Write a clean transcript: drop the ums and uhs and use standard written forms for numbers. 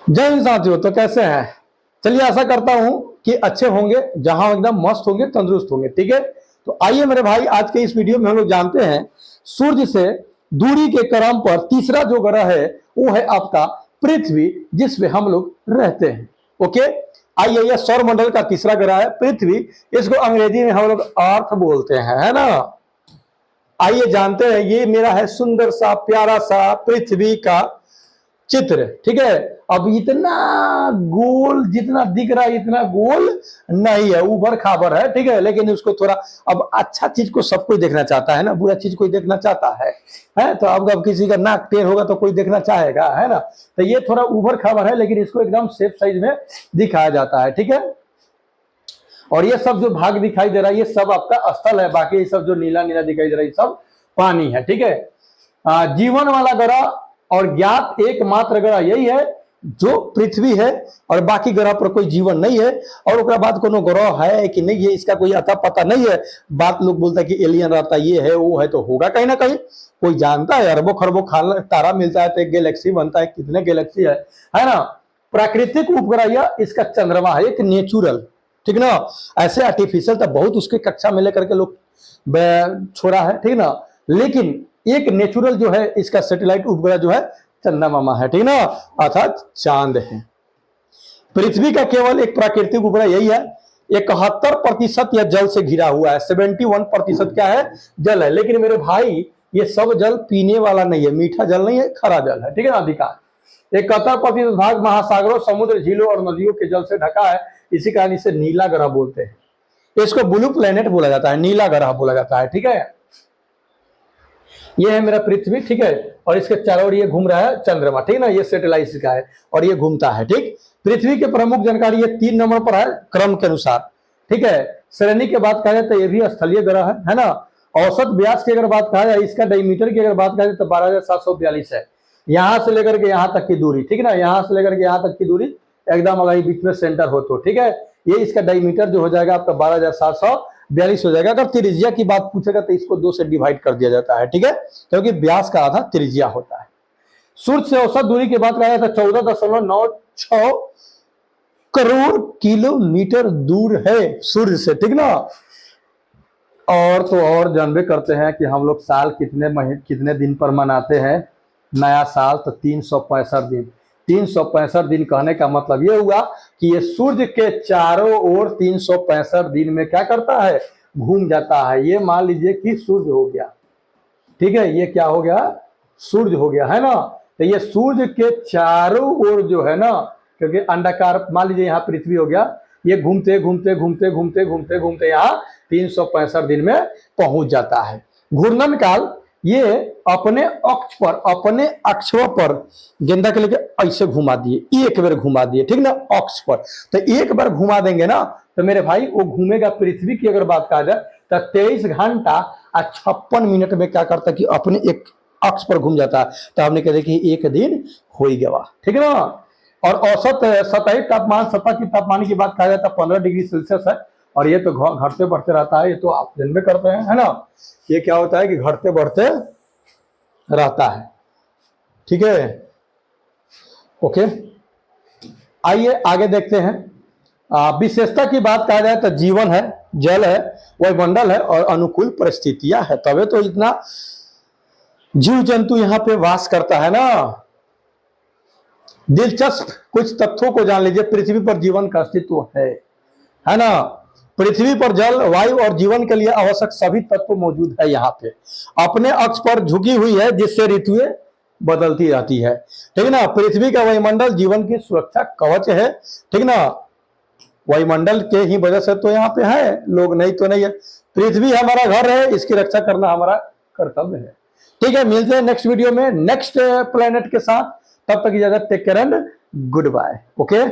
जय हिंद साथियों। तो कैसे हैं? चलिए, आशा करता हूं कि अच्छे होंगे, जहां एकदम मस्त होंगे, तंदुरुस्त होंगे। ठीक है, तो आइए मेरे भाई, आज के इस वीडियो में हम लोग जानते हैं सूर्य से दूरी के क्रम पर तीसरा जो ग्रह है वो है आपका पृथ्वी, जिसमें हम लोग रहते हैं। ओके, आइए, यह सौर मंडल का तीसरा ग्रह है पृथ्वी। इसको अंग्रेजी में हम लोग अर्थ बोलते हैं, है ना। आइए जानते हैं, ये मेरा है सुंदर सा प्यारा सा पृथ्वी का चित्र। ठीक है, अब इतना गोल जितना दिख रहा है इतना गोल नहीं है, ऊबर खाबर है। ठीक है, लेकिन उसको थोड़ा, अब अच्छा चीज को सब कोई देखना चाहता है ना, बुरा चीज कोई देखना चाहता है तो अब किसी का नाक टेढ़ होगा तो कोई देखना चाहेगा, है ना। तो ये थोड़ा ऊबर खाबर है, लेकिन इसको एकदम सेफ साइज में दिखाया जाता है। ठीक है, और ये सब जो भाग दिखाई दे रहा है ये सब आपका स्थल है, बाकी ये सब जो नीला नीला दिखाई दे रहा है ये सब पानी है। ठीक है, जीवन वाला ग्रह और ज्ञात एकमात्र ग्रह यही है जो पृथ्वी है, और बाकी ग्रह पर कोई जीवन नहीं है। और उसके बाद कोनो ग्रह है कि नहीं है इसका कोई अता पता नहीं है। बात लोग बोलता है कि एलियन रहता है, ये है वो है, तो होगा कहीं ना कहीं, कोई जानता है। अरबों खरबों तारा मिलता है तो एक गैलेक्सी बनता है, कितने गैलेक्सी है ना। प्राकृतिक उपग्रह यह इसका चंद्रमा है, एक नेचुरल। ठीक ना, ऐसे आर्टिफिशियल तो बहुत उसके कक्षा में लेकर के लोग छोड़ा है, ठीक ना, लेकिन एक नेचुरल जो है इसका सैटेलाइट उपग्रह जो है चंद्रमा है, ठीक ना, अर्थात चांद है। पृथ्वी का केवल एक प्राकृतिक उपग्रह यही है। 71% या जल से घिरा हुआ है, 71% क्या है, जल है। लेकिन मेरे भाई ये सब जल पीने वाला नहीं है, मीठा जल नहीं है, खरा जल है। ठीक है ना, अधिकार 71% भाग महासागरों, समुद्र, झीलों और नदियों के जल से ढका है। इसी कारण इसे नीला ग्रह बोलते हैं। इसको ब्लू प्लेनेट बोला जाता है, नीला ग्रह बोला जाता है। ठीक है, ये है मेरा पृथ्वी। ठीक है, और इसके चारों ओर ये घूम रहा है चंद्रमा। ठीक है ना, ये सैटेलाइट का है और ये घूमता है। ठीक, पृथ्वी के प्रमुख जानकारी ये 3 नंबर पर है क्रम के अनुसार। ठीक है, श्रेणी के बात कहा जाए तो ये भी स्थलीय ग्रह है ना। औसत व्यास की अगर बात कहा जाए, इसका डायमीटर की अगर बात कहा जाए तो 12,742 है। यहां से लेकर के यहां तक की दूरी, ठीक है ना, यहां से लेकर के यहां तक की दूरी एकदम अगर बीच में सेंटर हो तो, ठीक है, ये इसका डायमीटर जो हो जाएगा आपका 12,742 हो जाएगा। अगर त्रिज्या की बात पूछेगा तो इसको 2 से डिवाइड कर दिया जाता है। ठीक है, क्योंकि व्यास का आधा त्रिज्या होता है। सूर्य से औसत दूरी की बात करें तो 14.96 करोड़ किलोमीटर दूर है सूर्य से। ठीक ना, और तो और जानबे करते हैं कि हम लोग साल कितने दिन पर मनाते हैं नया साल, तो 365 दिन। 365 दिन कहने का मतलब ये हुआ कि ये सूर्य के चारों ओर 365 दिन में क्या करता है, घूम जाता है। ये मान लीजिए कि सूर्य हो गया, ठीक है, ये क्या हो गया, सूर्य हो गया, है ना। तो ये सूर्य के चारों ओर जो है ना, क्योंकि अंडाकार मान लीजिए यहाँ पृथ्वी हो गया, ये घूमते घूमते घूमते घूमते घूमते घूमते यहाँ 365 दिन में पहुंच जाता है। घूर्णन काल ये अपने अक्ष पर, अपने अक्षों पर गेंदा के लेके ऐसे घुमा दिए, एक बार घुमा दिए, ठीक ना, अक्ष पर। तो एक बार घुमा देंगे ना तो मेरे भाई वो घूमेगा। पृथ्वी की अगर बात कहा जाए तो 23 घंटा और 56 मिनट में क्या करता है कि अपने एक अक्ष पर घूम जाता है। तो हमने कहा कि एक दिन हो ही गया, ठीक है ना। और औसत सतही तापमान, सतह की तापमान की बात कहा जाए तो 15 डिग्री सेल्सियस है। और ये तो घटते बढ़ते रहता है, ये तो आप जानबे करते हैं, है ना। ये क्या होता है कि घटते बढ़ते रहता है। ठीक है, ओके, आइए आगे देखते हैं। विशेषता की बात कहा जाए तो जीवन है, जल है, वायुमंडल है और अनुकूल परिस्थितियां है, तबे तो इतना जीव जंतु यहाँ पे वास करता है ना। दिलचस्प कुछ तथ्यों को जान लीजिए। पृथ्वी पर जीवन का अस्तित्व है ना। पृथ्वी पर जल, वायु और जीवन के लिए आवश्यक सभी तत्व मौजूद है यहाँ पे। अपने अक्ष पर झुकी हुई है, जिससे ऋतुएं बदलती रहती है, ठीक ना। पृथ्वी का वायुमंडल जीवन की सुरक्षा कवच है, ठीक ना। वायुमंडल के ही वजह से तो यहाँ पे है, लोग नहीं तो नहीं है। पृथ्वी हमारा घर है, इसकी रक्षा करना हमारा कर्तव्य है। ठीक है, मिलते हैं नेक्स्ट वीडियो में नेक्स्ट प्लेनेट के साथ। तब तक इजाजत, take care and goodbye. Okay.